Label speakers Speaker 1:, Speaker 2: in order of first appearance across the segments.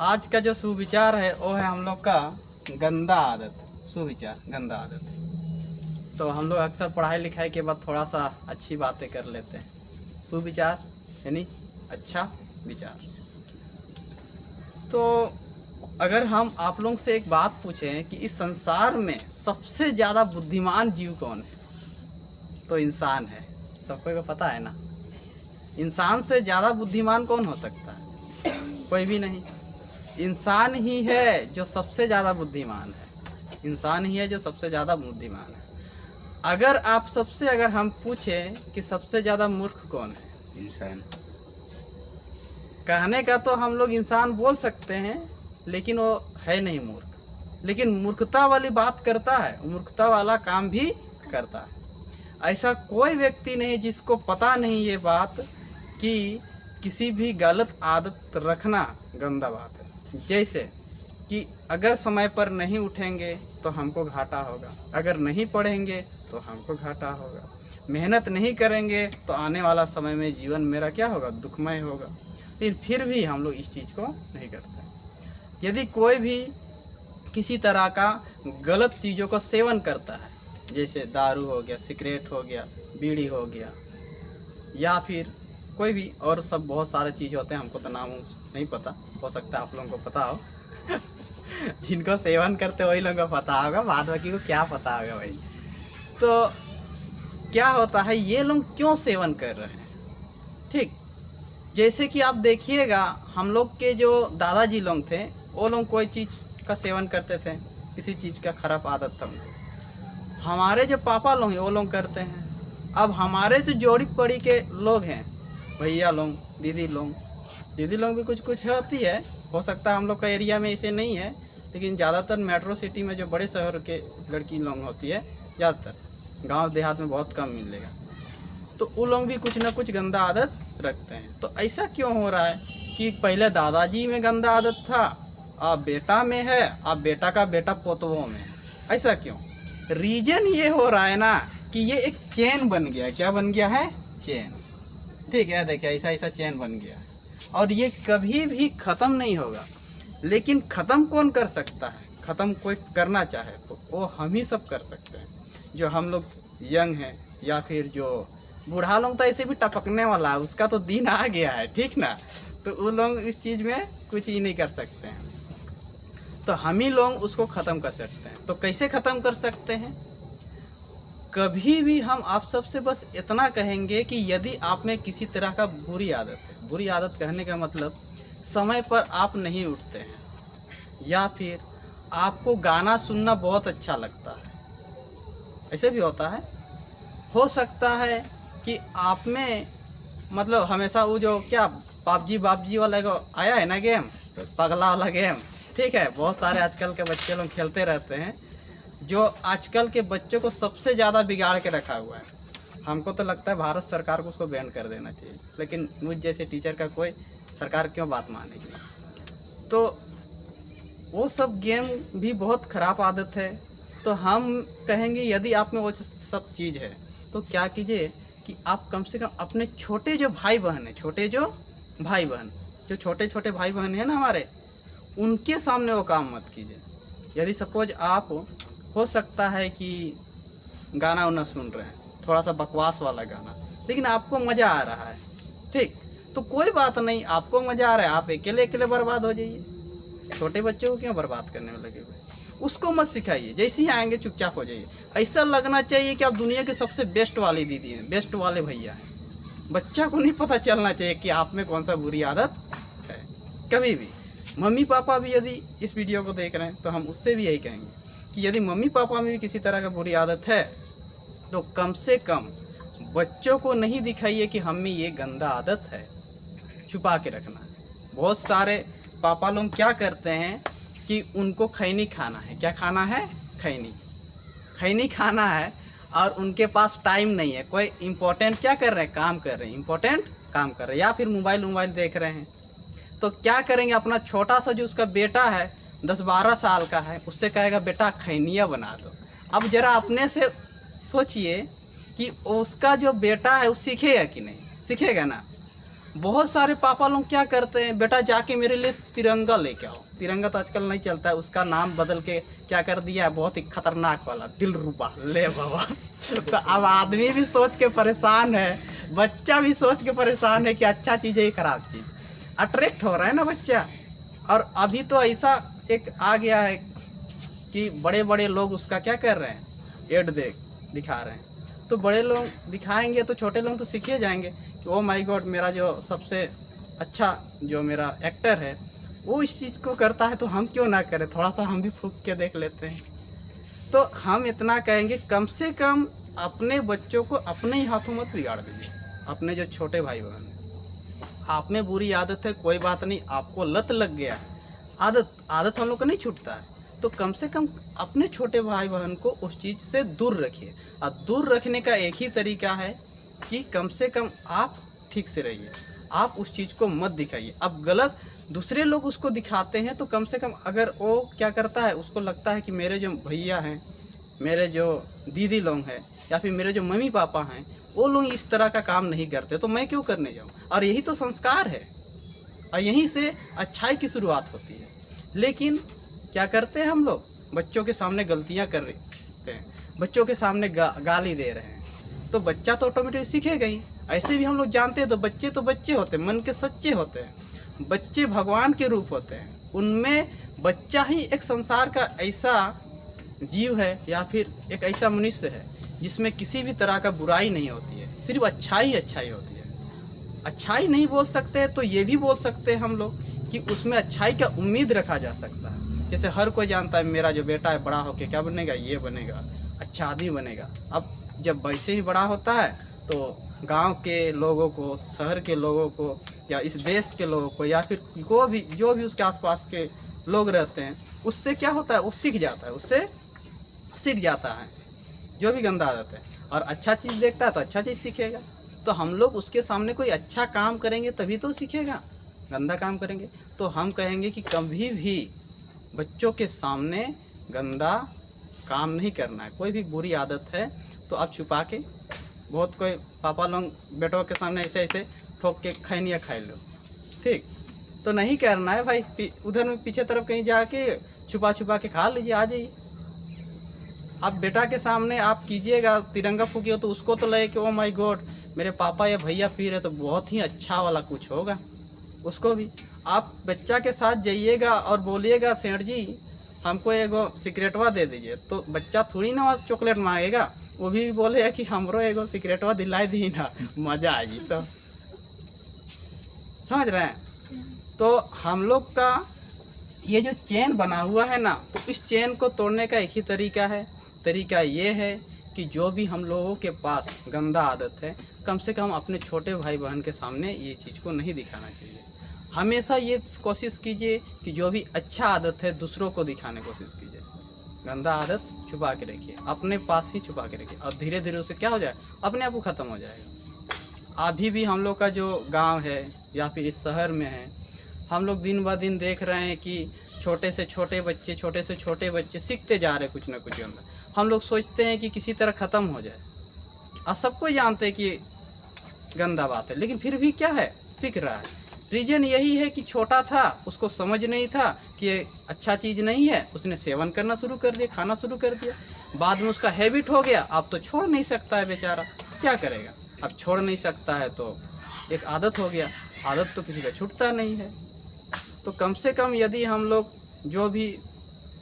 Speaker 1: आज का जो सुविचार है वो है हम लोग का गंदा आदत। सुविचार गंदा आदत। तो हम लोग अक्सर पढ़ाई लिखाई के बाद थोड़ा सा अच्छी बातें कर लेते हैं। सुविचार यानी अच्छा विचार। तो अगर हम आप लोगों से एक बात पूछें कि इस संसार में सबसे ज़्यादा बुद्धिमान जीव कौन है, तो इंसान है। सबको को पता है ना, इंसान से ज़्यादा बुद्धिमान कौन हो सकता है? कोई भी नहीं। इंसान ही है जो सबसे ज़्यादा बुद्धिमान है। इंसान ही है जो सबसे ज़्यादा बुद्धिमान है। अगर आप सबसे अगर हम पूछें कि सबसे ज़्यादा मूर्ख कौन है,
Speaker 2: इंसान।
Speaker 1: कहने का तो हम लोग इंसान बोल सकते हैं, लेकिन वो है नहीं मूर्ख। लेकिन मूर्खता वाली बात करता है, मूर्खता वाला काम भी करता है। ऐसा कोई व्यक्ति नहीं जिसको पता नहीं ये बात कि किसी भी गलत आदत रखना गंदा बात है। जैसे कि अगर समय पर नहीं उठेंगे तो हमको घाटा होगा, अगर नहीं पढ़ेंगे तो हमको घाटा होगा, मेहनत नहीं करेंगे तो आने वाला समय में जीवन मेरा क्या होगा, दुखमय होगा। फिर भी हम लोग इस चीज़ को नहीं करते। यदि कोई भी किसी तरह का गलत चीज़ों का सेवन करता है, जैसे दारू हो गया, सिगरेट हो गया, बीड़ी हो गया, या फिर कोई भी और सब बहुत सारे चीज़ होते हैं, हमको तो नाम नहीं पता, हो सकता है आप लोगों को पता हो। जिनको सेवन करते वही लोगों को पता होगा, बाद बाकी को क्या पता होगा भाई। तो क्या होता है, ये लोग क्यों सेवन कर रहे हैं? ठीक, जैसे कि आप देखिएगा, हम लोग के जो दादाजी लोग थे वो लोग कोई चीज़ का सेवन करते थे, किसी चीज़ का खराब आदत था उनको। हमारे जो पापा लोग हैं वो लोग करते हैं। अब हमारे जो जोड़ी पड़ी के लोग हैं, भैया लोग, दीदी लोग भी कुछ होती है। हो सकता है हम लोग का एरिया में इसे नहीं है, लेकिन ज़्यादातर मेट्रो सिटी में जो बड़े शहर के लड़की लोग होती है, ज़्यादातर गांव देहात में बहुत कम मिलेगा। तो वो लोग भी कुछ ना कुछ गंदा आदत रखते हैं। तो ऐसा क्यों हो रहा है कि पहले दादाजी में गंदा आदत था, अब बेटा में है, अब बेटा का बेटा पोतों में है। ऐसा क्यों? रीजन ये हो रहा है ना कि ये एक चेन बन गया। क्या बन गया है? चेन। ठीक है, देखिए ऐसा चेन बन गया है और ये कभी भी ख़त्म नहीं होगा। लेकिन ख़त्म कौन कर सकता है? ख़त्म कोई करना चाहे तो वो हम ही सब कर सकते हैं, जो हम लोग यंग हैं, या फिर जो बूढ़ा लोग तो ऐसे भी टपकने वाला है, उसका तो दिन आ गया है, ठीक ना। तो वो लोग इस चीज़ में कुछ ही नहीं कर सकते हैं, तो हम ही लोग उसको ख़त्म कर सकते हैं। तो कैसे ख़त्म कर सकते हैं? कभी भी हम आप सबसे बस इतना कहेंगे कि यदि आप में किसी तरह का बुरी आदत है, बुरी आदत कहने का मतलब समय पर आप नहीं उठते हैं, या फिर आपको गाना सुनना बहुत अच्छा लगता है, ऐसे भी होता है। हो सकता है कि आप में मतलब हमेशा वो जो क्या पबजी वाला आया है ना गेम, पगला वाला गेम, ठीक है, बहुत सारे आजकल के बच्चे लोग खेलते रहते हैं, जो आजकल के बच्चों को सबसे ज़्यादा बिगाड़ के रखा हुआ है। हमको तो लगता है भारत सरकार को उसको बैन कर देना चाहिए, लेकिन मुझ जैसे टीचर का कोई सरकार क्यों बात मानेगी। तो वो सब गेम भी बहुत ख़राब आदत है। तो हम कहेंगे यदि आप में वो सब चीज़ है तो क्या कीजिए कि आप कम से कम अपने छोटे जो भाई बहन हैं, जो छोटे छोटे भाई बहन हैं ना हमारे, उनके सामने वो काम मत कीजिए। यदि सपोज आप हो सकता है कि गाना उना सुन रहे हैं, थोड़ा सा बकवास वाला गाना, लेकिन आपको मज़ा आ रहा है, ठीक, तो कोई बात नहीं, आपको मज़ा आ रहा है, आप अकेले बर्बाद हो जाइए। छोटे बच्चों को क्यों बर्बाद करने में लगे हुए? उसको मत सिखाइए, जैसे ही आएंगे चुपचाप हो जाइए। ऐसा लगना चाहिए कि आप दुनिया के सबसे बेस्ट वाली दीदी हैं, बेस्ट वाले भैया हैं। बच्चा को नहीं पता चलना चाहिए कि आप में कौन सा बुरी आदत है कभी भी। मम्मी पापा भी यदि इस वीडियो को देख रहे हैं तो हम उससे भी यही कहेंगे कि यदि मम्मी पापा में भी किसी तरह का बुरी आदत है तो कम से कम बच्चों को नहीं दिखाइए कि हम में ये गंदा आदत है, छुपा के रखना। बहुत सारे पापा लोग क्या करते हैं कि उनको खैनी खाना है। क्या खाना है? खैनी खाना है, और उनके पास टाइम नहीं है। कोई इम्पोर्टेंट क्या कर रहे हैं? काम कर रहे हैं, इम्पोर्टेंट काम कर रहे हैं, या फिर मोबाइल देख रहे हैं। तो क्या करेंगे, अपना छोटा सा जो उसका बेटा है 10-12 साल का है, उससे कहेगा बेटा खैनिया बना दो। अब ज़रा अपने से सोचिए कि उसका जो बेटा है वो सीखेगा कि नहीं? सीखेगा ना। बहुत सारे पापा लोग क्या करते हैं, बेटा जाके मेरे लिए तिरंगा लेके आओ। तिरंगा तो आजकल नहीं चलता है, उसका नाम बदल के क्या कर दिया है, बहुत ही खतरनाक वाला दिलरुबा, ले बाबा। तो अब आदमी भी सोच के परेशान है, बच्चा भी सोच के परेशान है कि अच्छा चीज़ है ये खराब चीज़, अट्रैक्ट हो रहा है ना बच्चा। और अभी तो ऐसा एक आ गया है कि बड़े बड़े लोग उसका क्या कर रहे हैं, एड दिखा रहे हैं। तो बड़े लोग दिखाएंगे तो छोटे लोग तो सीखे जाएंगे कि ओ माय गॉड, मेरा जो सबसे अच्छा जो मेरा एक्टर है वो इस चीज़ को करता है, तो हम क्यों ना करें, थोड़ा सा हम भी फूंक के देख लेते हैं। तो हम इतना कहेंगे, कम से कम अपने बच्चों को अपने ही हाथों मत बिगाड़ दीजिए। अपने जो छोटे भाई बहन, आप में बुरी आदत है कोई बात नहीं, आपको लत लग गया, आदत हम लोग को नहीं छूटता है, तो कम से कम अपने छोटे भाई बहन को उस चीज़ से दूर रखिए। और दूर रखने का एक ही तरीका है कि कम से कम आप ठीक से रहिए, आप उस चीज़ को मत दिखाइए। अब गलत दूसरे लोग उसको दिखाते हैं तो कम से कम अगर वो क्या करता है, उसको लगता है कि मेरे जो भैया हैं, मेरे जो दीदी लोग हैं, या फिर मेरे जो मम्मी पापा हैं, वो लोग इस तरह का काम नहीं करते, तो मैं क्यों करने जाऊँ। और यही तो संस्कार है और यहीं से अच्छाई की शुरुआत होती है। लेकिन क्या करते हैं हम लोग, बच्चों के सामने गलतियाँ कर रहे हैं, बच्चों के सामने गाली दे रहे हैं, तो बच्चा तो ऑटोमेटिक सीखेगा ही। ऐसे भी हम लोग जानते हैं, तो बच्चे होते हैं, मन के सच्चे होते हैं, बच्चे भगवान के रूप होते हैं। उनमें बच्चा ही एक संसार का ऐसा जीव है या फिर एक ऐसा मनुष्य है जिसमें किसी भी तरह का बुराई नहीं होती है, सिर्फ अच्छाई होती है। अच्छाई नहीं बोल सकते तो ये भी बोल सकते हैं हम लोग कि उसमें अच्छाई का उम्मीद रखा जा सकता है। जैसे हर कोई जानता है मेरा जो बेटा है बड़ा होकर क्या बनेगा, ये बनेगा, अच्छा आदमी बनेगा। अब जब वैसे ही बड़ा होता है तो गांव के लोगों को, शहर के लोगों को, या इस देश के लोगों को, या फिर जो भी उसके आसपास के लोग रहते हैं, उससे क्या होता है, वो सीख जाता है, उससे सीख जाता है जो भी गंदा आदत है। और अच्छा चीज़ देखता है तो अच्छा चीज़ सीखेगा। तो हम लोग उसके सामने कोई अच्छा काम करेंगे तभी तो सीखेगा, गंदा काम करेंगे तो हम कहेंगे कि कभी भी बच्चों के सामने गंदा काम नहीं करना है। कोई भी बुरी आदत है तो आप छुपा के, बहुत कोई पापा लोग बेटों के सामने ऐसे ऐसे ठोक के खैनिया खाई लो, ठीक तो नहीं करना है भाई। उधर में पीछे तरफ कहीं जाके छुपा के खा लीजिए, आ जाइए। अब बेटा के सामने आप कीजिएगा, तिरंगा फूकिए तो उसको तो लगे कि ओ माय गॉड मेरे पापा या भैया पी रहे तो बहुत ही अच्छा वाला कुछ होगा, उसको भी। आप बच्चा के साथ जाइएगा और बोलिएगा सेठ जी हमको एगो सिगरेटवा दे दीजिए, तो बच्चा थोड़ी ना चॉकलेट मांगेगा, वो भी बोलेगा कि हमरो एगो सिगरेटवा दिलाई दी ना, मज़ा आएगी। तो समझ रहे हैं। तो हम लोग का ये जो चेन बना हुआ है ना, तो इस चेन को तोड़ने का एक ही तरीका है। तरीका ये है कि जो भी हम लोगों के पास गंदा आदत है, कम से कम अपने छोटे भाई बहन के सामने ये चीज़ को नहीं दिखाना चाहिए। हमेशा ये कोशिश कीजिए कि जो भी अच्छा आदत है दूसरों को दिखाने की कोशिश कीजिए। गंदा आदत छुपा के रखिए, अपने पास ही छुपा के रखिए, और धीरे धीरे उसे क्या हो जाए, अपने आप वो ख़त्म हो जाएगा। अभी भी हम लोग का जो गांव है या फिर इस शहर में है, हम लोग दिन ब दिन देख रहे हैं कि छोटे से छोटे बच्चे सीखते जा रहे हैं कुछ ना कुछ अंदर। हम लोग सोचते हैं कि किसी तरह ख़त्म हो जाए, और सबको जानते हैं कि गंदा बात है, लेकिन फिर भी क्या है, सीख रहा है। रीज़न यही है कि छोटा था, उसको समझ नहीं था कि ये अच्छा चीज़ नहीं है, उसने सेवन करना शुरू कर दिया, खाना शुरू कर दिया, बाद में उसका हैबिट हो गया। अब तो छोड़ नहीं सकता है बेचारा, क्या करेगा। अब छोड़ नहीं सकता है तो एक आदत हो गया, आदत तो किसी का छूटता नहीं है। तो कम से कम यदि हम लोग जो भी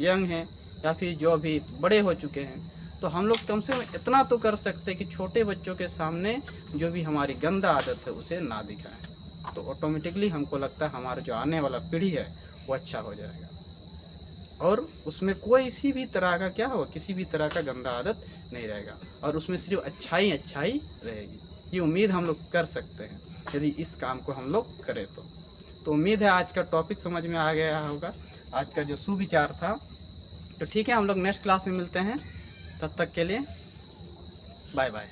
Speaker 1: यंग हैं या फिर जो भी बड़े हो चुके हैं, तो हम लोग कम से कम इतना तो कर सकते हैं कि छोटे बच्चों के सामने जो भी हमारी गंदा आदत है उसे ना दिखाएं, तो ऑटोमेटिकली हमको लगता है हमारा जो आने वाला पीढ़ी है वो अच्छा हो जाएगा, और उसमें कोई सी भी तरह का क्या हो, किसी भी तरह का गंदा आदत नहीं रहेगा, और उसमें सिर्फ अच्छाई रहेगी। ये उम्मीद हम लोग कर सकते हैं यदि इस काम को हम लोग करें तो उम्मीद है आज का टॉपिक समझ में आ गया होगा, आज का जो सुविचार था। तो ठीक है, हम लोग नेक्स्ट क्लास में मिलते हैं, तब तक के लिए बाय बाय।